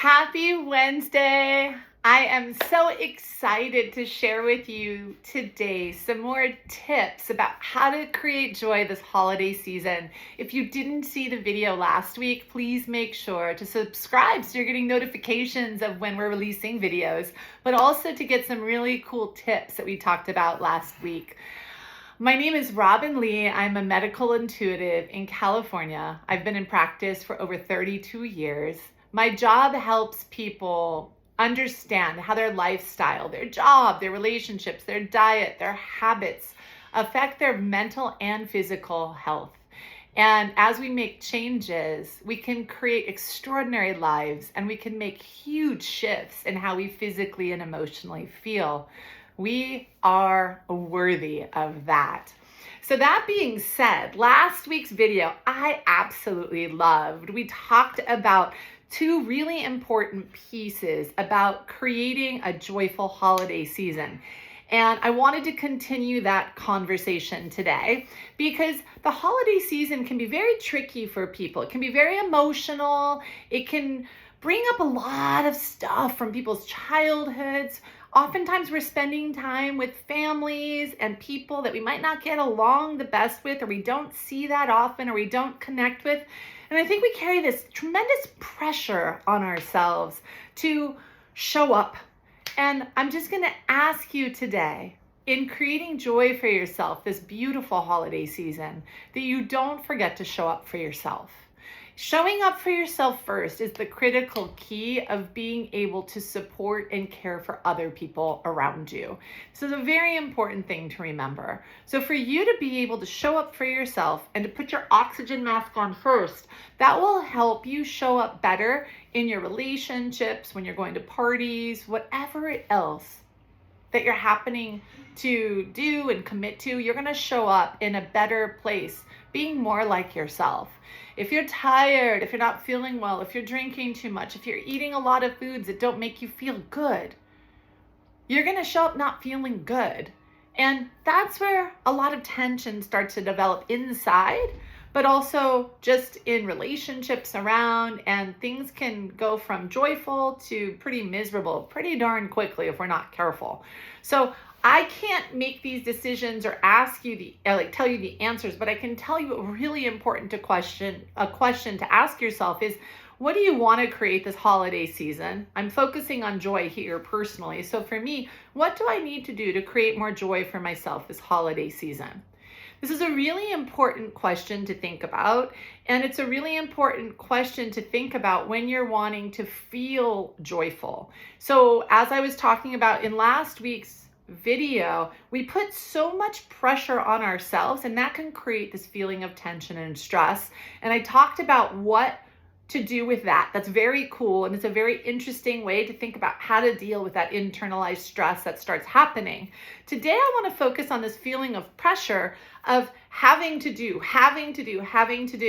Happy Wednesday. I am so excited to share with you today some more tips about how to create joy this holiday season. If you didn't see the video last week, please make sure to subscribe so you're getting notifications of when we're releasing videos, but also to get some really cool tips that we talked about last week. My name is Robin Lee. I'm a medical intuitive in California. I've been in practice for over 32 years. My job helps people understand how their lifestyle, their job, their relationships, their diet, their habits affect their mental and physical health. And as we make changes, we can create extraordinary lives and we can make huge shifts in how we physically and emotionally feel. We are worthy of that. So that being said, last week's video I absolutely loved. We talked about two really important pieces about creating a joyful holiday season. And I wanted to continue that conversation today because the holiday season can be very tricky for people. It can be very emotional. It can bring up a lot of stuff from people's childhoods. Oftentimes we're spending time with families and people that we might not get along the best with, or we don't see that often, or we don't connect with. And I think we carry this tremendous pressure on ourselves to show up. And I'm just going to ask you today, in creating joy for yourself this beautiful holiday season, that you don't forget to show up for yourself. Showing up for yourself first is the critical key of being able to support and care for other people around you. This is a very important thing to remember. So for you to be able to show up for yourself and to put your oxygen mask on first, that will help you show up better in your relationships, when you're going to parties, whatever else that you're happening to do and commit to, you're going to show up in a better place, being more like yourself. If you're tired, if you're not feeling well, if you're drinking too much, if you're eating a lot of foods that don't make you feel good, you're going to show up not feeling good. And that's where a lot of tension starts to develop inside, but also just in relationships around, and things can go from joyful to pretty miserable pretty darn quickly if we're not careful. So I can't make these decisions or ask you tell you the answers, but I can tell you a really important question to ask yourself is, what do you want to create this holiday season? I'm focusing on joy here personally. So for me, what do I need to do to create more joy for myself this holiday season? This is a really important question to think about, and it's a really important question to think about when you're wanting to feel joyful. So as I was talking about in last week's video, we put so much pressure on ourselves, and that can create this feeling of tension and stress. And I talked about what to do with that. That's very cool, and it's a very interesting way to think about how to deal with that internalized stress that starts happening. Today I want to focus on this feeling of pressure of having to do.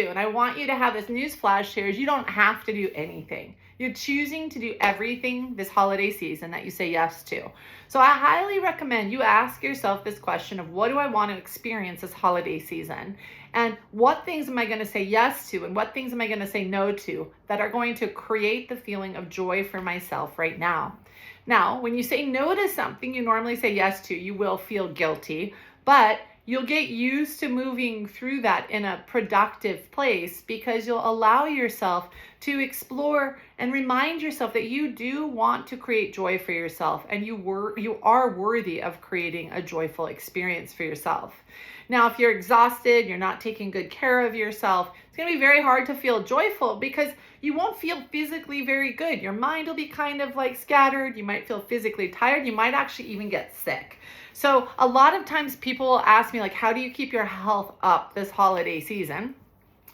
And I want you to have this news flash here, is you don't have to do anything. You're choosing to do everything this holiday season that you say yes to. So I highly recommend you ask yourself this question of, what do I want to experience this holiday season? And what things am I going to say yes to? And what things am I going to say no to that are going to create the feeling of joy for myself right now? Now, when you say no to something you normally say yes to, you will feel guilty, but you'll get used to moving through that in a productive place, because you'll allow yourself to explore and remind yourself that you do want to create joy for yourself, and you are worthy of creating a joyful experience for yourself. Now, if you're exhausted, you're not taking good care of yourself, it's going to be very hard to feel joyful because you won't feel physically very good. Your mind will be kind of like scattered. You might feel physically tired. You might actually even get sick. So a lot of times people will ask me, like, how do you keep your health up this holiday season?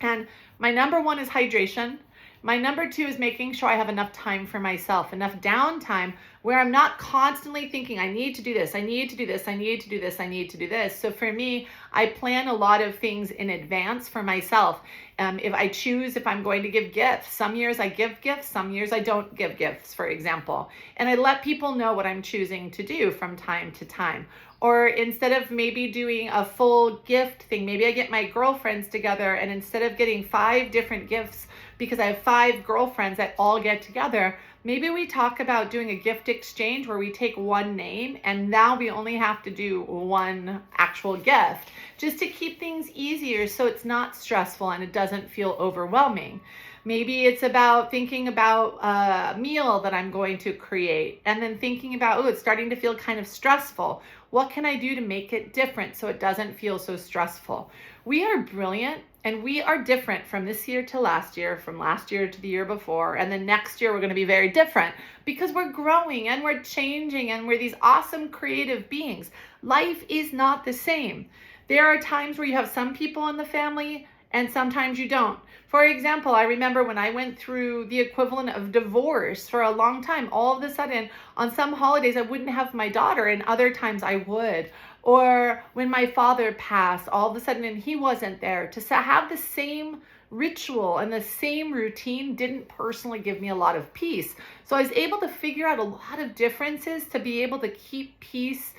And my number one is hydration. My number two is making sure I have enough time for myself, enough downtime where I'm not constantly thinking, I need to do this, I need to do this, I need to do this, I need to do this. So for me, I plan a lot of things in advance for myself. If I choose if I'm going to give gifts, some years I give gifts, some years I don't give gifts, for example. And I let people know what I'm choosing to do from time to time. Or instead of maybe doing a full gift thing, maybe I get my girlfriends together, and instead of getting 5 different gifts, because I have 5 girlfriends that all get together, maybe we talk about doing a gift exchange where we take one name and now we only have to do one actual gift, just to keep things easier so it's not stressful and it doesn't feel overwhelming. Maybe it's about thinking about a meal that I'm going to create and then thinking about, oh, it's starting to feel kind of stressful. What can I do to make it different so it doesn't feel so stressful? We are brilliant and we are different from this year to last year, from last year to the year before. And then next year, we're going to be very different because we're growing and we're changing and we're these awesome creative beings. Life is not the same. There are times where you have some people in the family and sometimes you don't. For example, I remember when I went through the equivalent of divorce for a long time, all of a sudden on some holidays I wouldn't have my daughter and other times I would. Or when my father passed, all of a sudden and he wasn't there, to have the same ritual and the same routine didn't personally give me a lot of peace. So I was able to figure out a lot of differences to be able to keep peace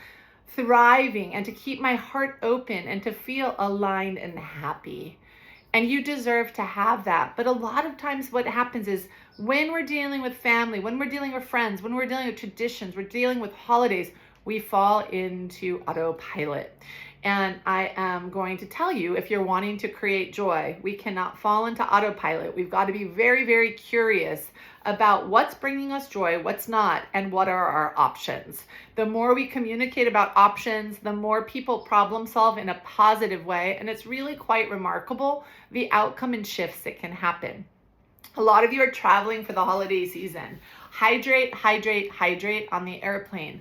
thriving and to keep my heart open and to feel aligned and happy. And you deserve to have that. But a lot of times what happens is when we're dealing with family, when we're dealing with friends, when we're dealing with traditions, we're dealing with holidays, we fall into autopilot. And I am going to tell you, if you're wanting to create joy, we cannot fall into autopilot. We've got to be very, very curious about what's bringing us joy, what's not, and what are our options. The more we communicate about options, the more people problem solve in a positive way. And it's really quite remarkable the outcome and shifts that can happen. A lot of you are traveling for the holiday season. Hydrate, hydrate, hydrate on the airplane.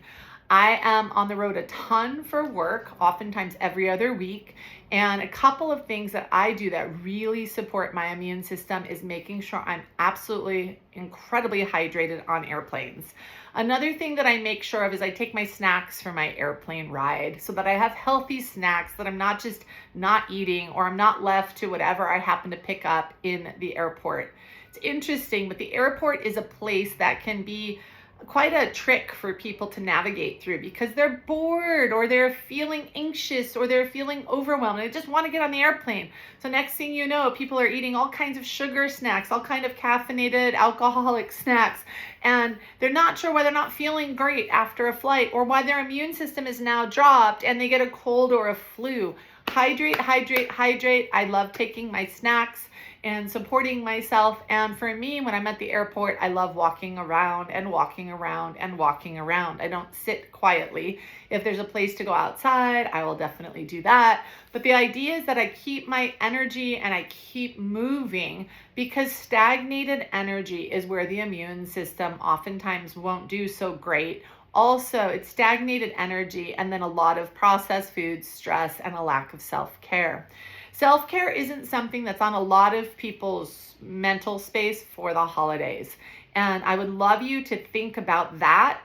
I am on the road a ton for work, oftentimes every other week. And a couple of things that I do that really support my immune system is making sure I'm absolutely incredibly hydrated on airplanes. Another thing that I make sure of is I take my snacks for my airplane ride so that I have healthy snacks, that I'm not just not eating or I'm not left to whatever I happen to pick up in the airport. It's interesting, but the airport is a place that can be quite a trick for people to navigate through because they're bored or they're feeling anxious or they're feeling overwhelmed. They just want to get on the airplane. So next thing you know, people are eating all kinds of sugar snacks, all kind of caffeinated alcoholic snacks, and they're not sure why they're not feeling great after a flight or why their immune system is now dropped and they get a cold or a flu. Hydrate, hydrate, hydrate. I love taking my snacks and supporting myself. And for me, when I'm at the airport, I love walking around and walking around and walking around. I don't sit quietly. If there's a place to go outside, I will definitely do that. But the idea is that I keep my energy and I keep moving, because stagnated energy is where the immune system oftentimes won't do so great. Also, it's stagnated energy and then a lot of processed foods, stress, and a lack of self-care. Self-care isn't something that's on a lot of people's mental space for the holidays. And I would love you to think about that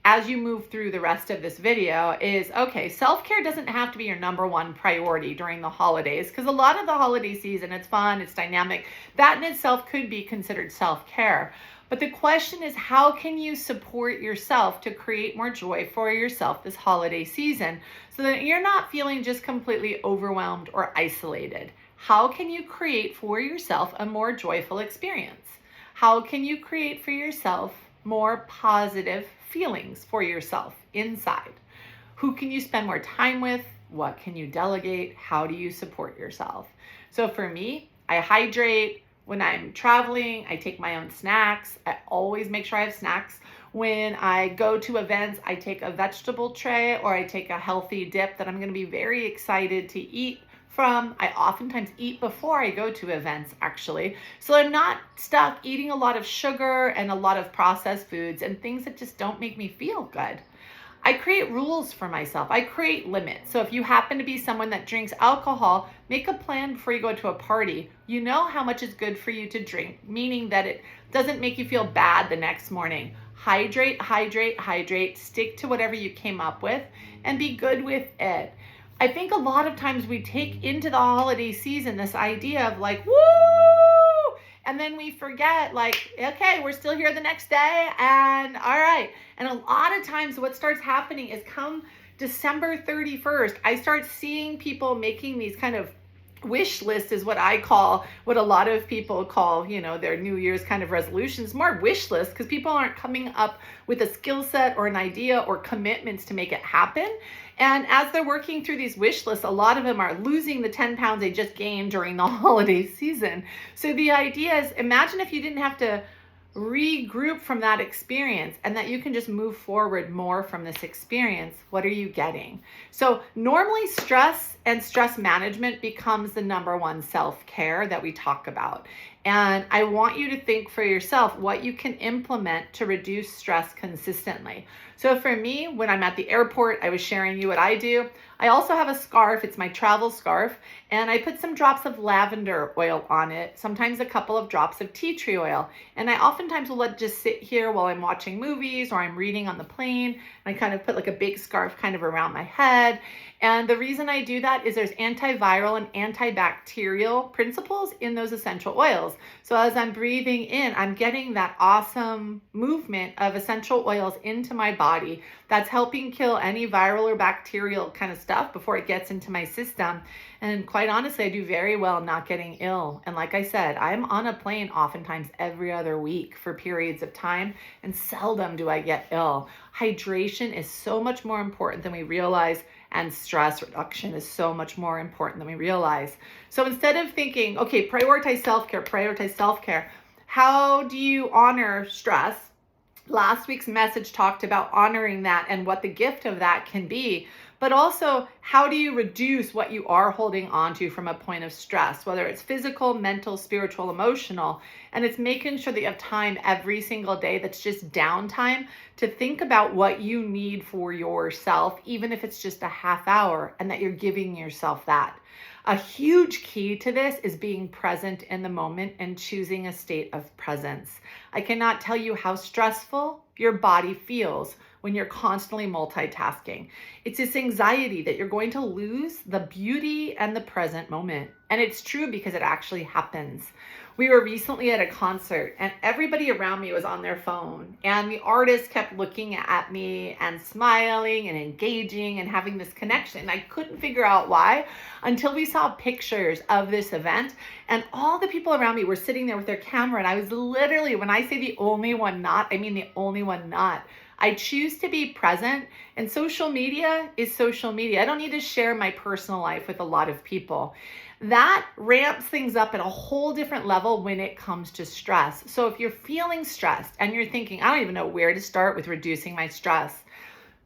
as you move through the rest of this video is, okay, self-care doesn't have to be your number one priority during the holidays, because a lot of the holiday season, it's fun, it's dynamic. That in itself could be considered self-care. But the question is, how can you support yourself to create more joy for yourself this holiday season so that you're not feeling just completely overwhelmed or isolated? How can you create for yourself a more joyful experience? How can you create for yourself more positive feelings for yourself inside? Who can you spend more time with? What can you delegate? How do you support yourself? So for me, I hydrate. When I'm traveling, I take my own snacks. I always make sure I have snacks. When I go to events, I take a vegetable tray or I take a healthy dip that I'm going to be very excited to eat from. I oftentimes eat before I go to events, actually. So I'm not stuck eating a lot of sugar and a lot of processed foods and things that just don't make me feel good. I create rules for myself. I create limits. So if you happen to be someone that drinks alcohol, make a plan before you go to a party. You know how much is good for you to drink, meaning that it doesn't make you feel bad the next morning. Hydrate, hydrate, hydrate. Stick to whatever you came up with and be good with it. I think a lot of times we take into the holiday season this idea of like, woo! And then we forget, like, okay, we're still here the next day, and all right. And a lot of times what starts happening is come December 31st, I start seeing people making these kind of wish list is what I call, what a lot of people call, their New Year's kind of resolutions, more wish list, because people aren't coming up with a skill set or an idea or commitments to make it happen. And as they're working through these wish lists, a lot of them are losing the 10 pounds they just gained during the holiday season. So the idea is, imagine if you didn't have to regroup from that experience and that you can just move forward more from this experience. What are you getting? So normally stress and stress management becomes the number one self-care that we talk about. And I want you to think for yourself what you can implement to reduce stress consistently. So for me, when I'm at the airport, I was sharing you what I do. I also have a scarf. It's my travel scarf. And I put some drops of lavender oil on it, sometimes a couple of drops of tea tree oil. And I oftentimes will let it just sit here while I'm watching movies or I'm reading on the plane. And I kind of put like a big scarf kind of around my head. And the reason I do that is there's antiviral and antibacterial principles in those essential oils. So as I'm breathing in, I'm getting that awesome movement of essential oils into my body that's helping kill any viral or bacterial kind of stuff before it gets into my system. And quite honestly, I do very well not getting ill. And like I said, I'm on a plane oftentimes every other week for periods of time, and seldom do I get ill. Hydration is so much more important than we realize, and stress reduction is so much more important than we realize. So instead of thinking, okay, prioritize self-care, how do you honor stress? Last week's message talked about honoring that and what the gift of that can be, but also how do you reduce what you are holding on to from a point of stress, whether it's physical, mental, spiritual, emotional, and it's making sure that you have time every single day that's just downtime to think about what you need for yourself, even if it's just a half hour, and that you're giving yourself that. A huge key to this is being present in the moment and choosing a state of presence. I cannot tell you how stressful your body feels when you're constantly multitasking. It's this anxiety that you're going to lose the beauty and the present moment. And it's true because it actually happens. We were recently at a concert and everybody around me was on their phone, and the artist kept looking at me and smiling and engaging and having this connection. I couldn't figure out why until we saw pictures of this event, and all the people around me were sitting there with their camera, and I was literally, when I say the only one not, I mean the only one not. I choose to be present, and social media is social media. I don't need to share my personal life with a lot of people. That ramps things up at a whole different level when it comes to stress. So if you're feeling stressed and you're thinking, I don't even know where to start with reducing my stress,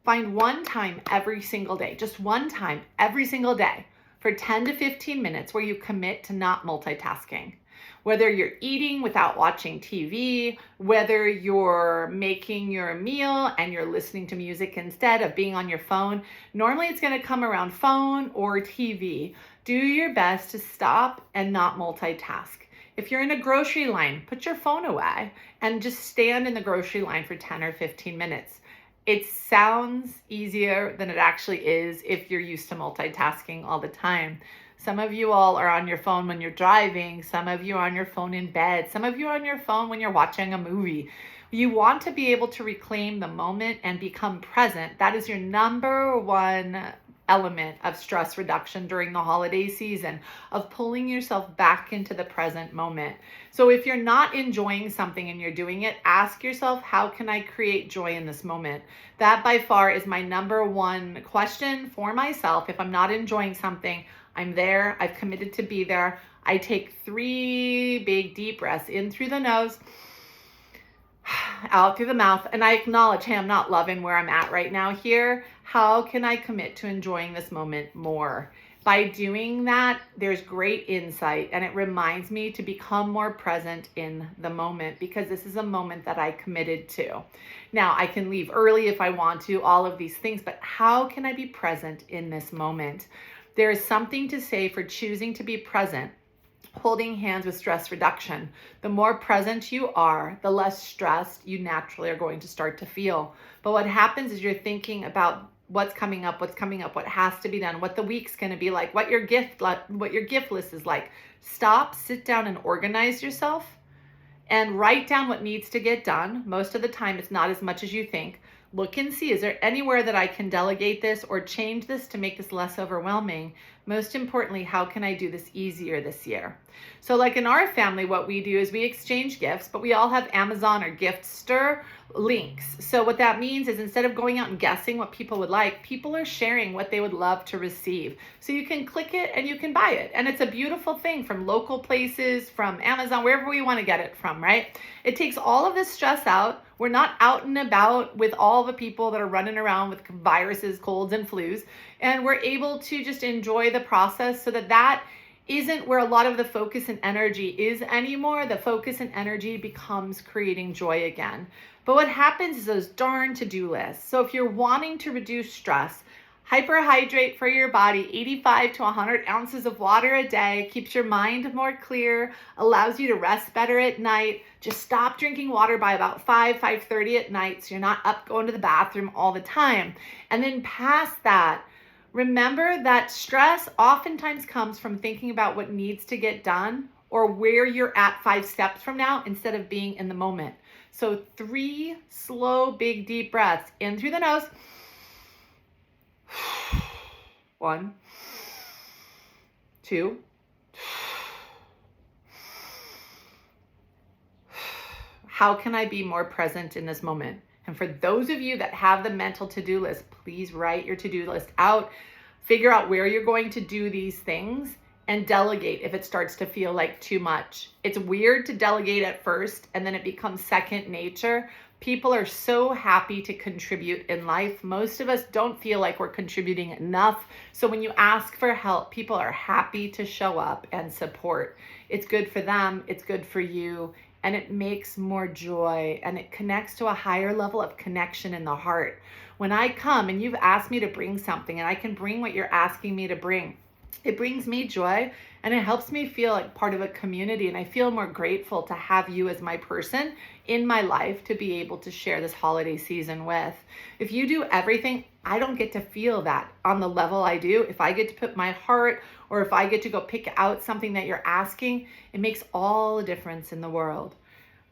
find one time every single day, just one time every single day for 10 to 15 minutes where you commit to not multitasking. Whether you're eating without watching TV, whether you're making your meal and you're listening to music instead of being on your phone, normally it's going to come around phone or TV. Do your best to stop and not multitask. If you're in a grocery line, put your phone away and just stand in the grocery line for 10 or 15 minutes. It sounds easier than it actually is if you're used to multitasking all the time. Some of you all are on your phone when you're driving. Some of you are on your phone in bed. Some of you are on your phone when you're watching a movie. You want to be able to reclaim the moment and become present. That is your number one element of stress reduction during the holiday season, of pulling yourself back into the present moment. So if you're not enjoying something and you're doing it, ask yourself, how can I create joy in this moment? That by far is my number one question for myself. If I'm not enjoying something, I'm there. I've committed to be there. I take 3 big deep breaths in through the nose, out through the mouth, and I acknowledge, hey, I'm not loving where I'm at right now here. How can I commit to enjoying this moment more? By doing that, there's great insight, and it reminds me to become more present in the moment, because this is a moment that I committed to. Now, I can leave early if I want to, all of these things, but how can I be present in this moment? There is something to say for choosing to be present holding hands with stress reduction. The more present you are, the less stressed you naturally are going to start to feel. But what happens is you're thinking about what's coming up, what has to be done, what the week's going to be like, what your gift list is like. Stop, sit down, and organize yourself and write down what needs to get done. Most of the time, it's not as much as you think. Look and see, is there anywhere that I can delegate this or change this to make this less overwhelming? Most importantly, how can I do this easier this year? So like in our family, what we do is we exchange gifts, but we all have Amazon or Giftster links. So what that means is instead of going out and guessing what people would like, people are sharing what they would love to receive. So you can click it and you can buy it. And it's a beautiful thing from local places, from Amazon, wherever we want to get it from, right? It takes all of this stress out. We're not out and about with all the people that are running around with viruses, colds, and flus. And we're able to just enjoy the process so that isn't where a lot of the focus and energy is anymore. The focus and energy becomes creating joy again. But what happens is those darn to-do lists. So if you're wanting to reduce stress, hyperhydrate for your body, 85 to 100 ounces of water a day, keeps your mind more clear, allows you to rest better at night. Just stop drinking water by about 5:30 at night so you're not up going to the bathroom all the time. And then past that, remember that stress oftentimes comes from thinking about what needs to get done or where you're at 5 steps from now instead of being in the moment. So 3 slow, big, deep breaths in through the nose. 1, 2. How can I be more present in this moment? And for those of you that have the mental to-do list, please write your to-do list out, figure out where you're going to do these things, and delegate if it starts to feel like too much. It's weird to delegate at first, and then it becomes second nature. People are so happy to contribute in life. Most of us don't feel like we're contributing enough. So when you ask for help, people are happy to show up and support. It's good for them, it's good for you, and it makes more joy, and it connects to a higher level of connection in the heart. When I come and you've asked me to bring something and I can bring what you're asking me to bring, it brings me joy and it helps me feel like part of a community, and I feel more grateful to have you as my person in my life to be able to share this holiday season with. If you do everything, I don't get to feel that on the level I do. If I get to put my heart, or if I get to go pick out something that you're asking, it makes all the difference in the world.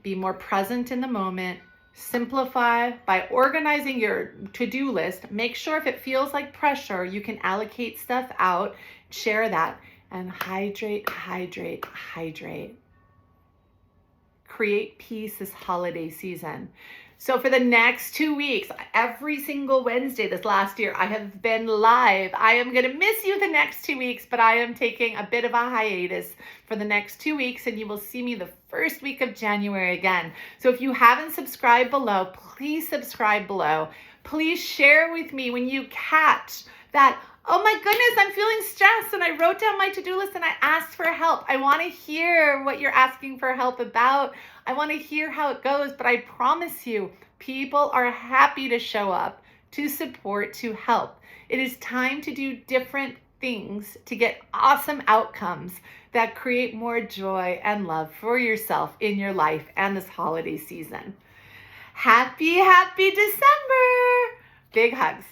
Be more present in the moment. Simplify by organizing your to-do list. Make sure if it feels like pressure, you can allocate stuff out, share that, and hydrate, hydrate, hydrate. Create peace this holiday season. So for the next 2 weeks, every single Wednesday this last year, I have been live. I am going to miss you the next 2 weeks, but I am taking a bit of a hiatus for the next 2 weeks, and you will see me the first week of January again. So if you haven't subscribed below, please subscribe below. Please share with me when you catch that, oh my goodness, I'm feeling stressed and I wrote down my to-do list and I asked for help. I want to hear what you're asking for help about. I want to hear how it goes, but I promise you, people are happy to show up, to support, to help. It is time to do different things to get awesome outcomes that create more joy and love for yourself in your life and this holiday season. Happy December! Big hugs.